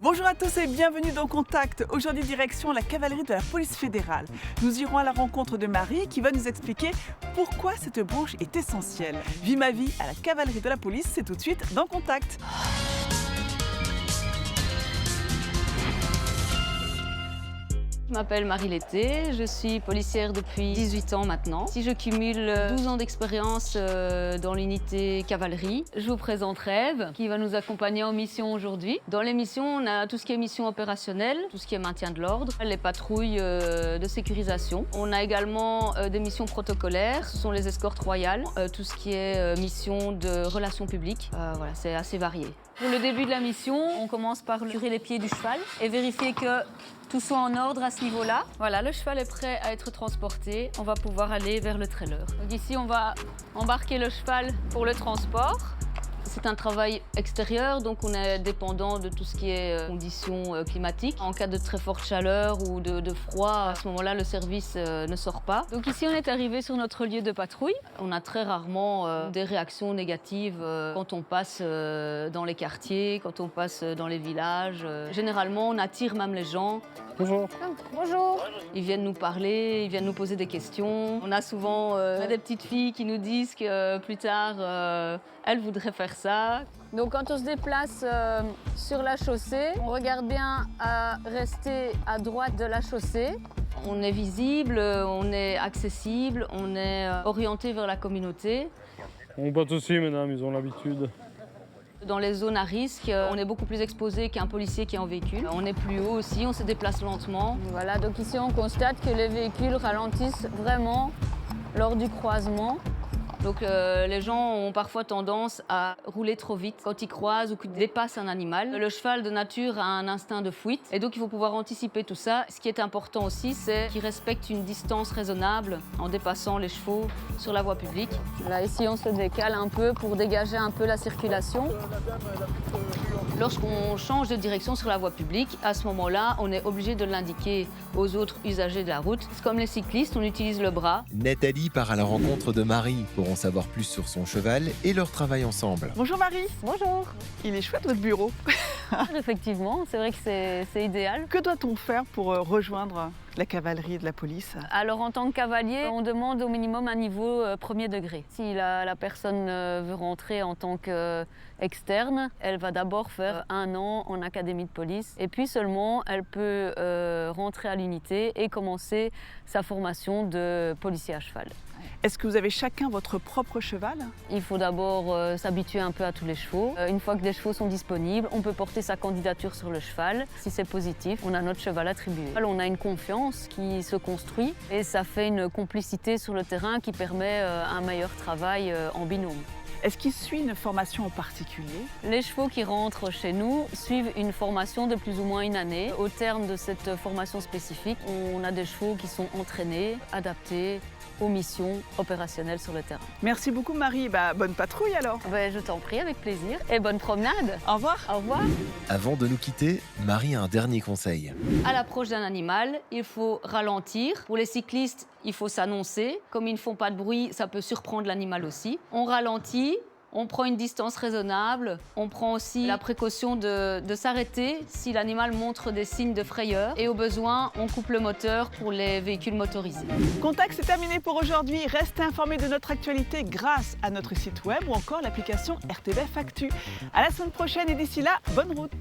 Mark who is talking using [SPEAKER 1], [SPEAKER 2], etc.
[SPEAKER 1] Bonjour à tous et bienvenue dans Contact. Aujourd'hui, direction la cavalerie de la police fédérale. Nous irons à la rencontre de Marie qui va nous expliquer pourquoi cette branche est essentielle. Vis ma vie à la cavalerie de la police, c'est tout de suite dans Contact.
[SPEAKER 2] Je m'appelle Marie Letté, je suis policière depuis 18 ans maintenant. Si je cumule 12 ans d'expérience dans l'unité cavalerie, je vous présente Rêve qui va nous accompagner en mission aujourd'hui. Dans les missions, on a tout ce qui est mission opérationnelle, tout ce qui est maintien de l'ordre, les patrouilles de sécurisation. On a également des missions protocolaires, ce sont les escortes royales, tout ce qui est mission de relations publiques. Voilà, c'est assez varié. Pour le début de la mission, on commence par curer les pieds du cheval et vérifier que tout soit en ordre à ce niveau-là. Voilà, le cheval est prêt à être transporté. On va pouvoir aller vers le trailer. Donc ici, on va embarquer le cheval pour le transport. C'est un travail extérieur, donc on est dépendant de tout ce qui est conditions climatiques. En cas de très forte chaleur ou de froid, à ce moment-là, le service ne sort pas. Donc ici, on est arrivé sur notre lieu de patrouille. On a très rarement des réactions négatives quand on passe dans les quartiers, quand on passe dans les villages. Généralement, on attire même les gens.
[SPEAKER 3] Bonjour.
[SPEAKER 2] Bonjour. Ils viennent nous parler, ils viennent nous poser des questions. On a souvent des petites filles qui nous disent que plus tard, elles voudraient faire ça. Donc quand on se déplace sur la chaussée, on regarde bien à rester à droite de la chaussée. On est visible, on est accessible, on est orienté vers la communauté.
[SPEAKER 3] Pas de soucis, mesdames, ils ont l'habitude.
[SPEAKER 2] Dans les zones à risque, on est beaucoup plus exposé qu'un policier qui est en véhicule. On est plus haut aussi, on se déplace lentement. Voilà, donc ici on constate que les véhicules ralentissent vraiment lors du croisement. Donc les gens ont parfois tendance à rouler trop vite quand ils croisent ou qu'ils dépassent un animal. Le cheval de nature a un instinct de fuite et donc il faut pouvoir anticiper tout ça. Ce qui est important aussi, c'est qu'ils respectent une distance raisonnable en dépassant les chevaux sur la voie publique. Là, ici, on se décale un peu pour dégager un peu la circulation. Lorsqu'on change de direction sur la voie publique, à ce moment-là, on est obligé de l'indiquer aux autres usagers de la route. Comme les cyclistes, on utilise le bras.
[SPEAKER 4] Nathalie part à la rencontre de Marie pour en savoir plus sur son cheval et leur travail ensemble.
[SPEAKER 1] Bonjour Marie.
[SPEAKER 2] Bonjour.
[SPEAKER 1] Il est chouette votre bureau.
[SPEAKER 2] Effectivement, c'est vrai que c'est idéal.
[SPEAKER 1] Que doit-on faire pour rejoindre la cavalerie de la police?
[SPEAKER 2] Alors en tant que cavalier, on demande au minimum un niveau premier degré. Si la personne veut rentrer en tant qu'externe, elle va d'abord faire 1 an en académie de police et puis seulement elle peut rentrer à l'unité et commencer sa formation de policier à cheval.
[SPEAKER 1] Est-ce que vous avez chacun votre propre cheval?
[SPEAKER 2] Il faut d'abord s'habituer un peu à tous les chevaux. Une fois que les chevaux sont disponibles, on peut porter sa candidature sur le cheval. Si c'est positif, on a notre cheval attribué. On a une confiance qui se construit et ça fait une complicité sur le terrain qui permet un meilleur travail en binôme.
[SPEAKER 1] Est-ce qu'il suit une formation en particulier?
[SPEAKER 2] Les chevaux qui rentrent chez nous suivent une formation de plus ou moins 1 année. Au terme de cette formation spécifique, on a des chevaux qui sont entraînés, adaptés aux missions opérationnelles sur le terrain.
[SPEAKER 1] Merci beaucoup Marie, bonne patrouille alors.
[SPEAKER 2] Je t'en prie, avec plaisir. Et bonne promenade.
[SPEAKER 1] Au revoir.
[SPEAKER 2] Au revoir.
[SPEAKER 4] Avant de nous quitter, Marie a un dernier conseil.
[SPEAKER 2] À l'approche d'un animal, il faut ralentir. Pour les cyclistes, il faut s'annoncer. Comme ils ne font pas de bruit, ça peut surprendre l'animal aussi. On ralentit. On prend une distance raisonnable. On prend aussi la précaution de s'arrêter si l'animal montre des signes de frayeur. Et au besoin, on coupe le moteur pour les véhicules motorisés.
[SPEAKER 1] Contact, c'est terminé pour aujourd'hui. Restez informés de notre actualité grâce à notre site web ou encore l'application RTBF Actu. À la semaine prochaine et d'ici là, bonne route.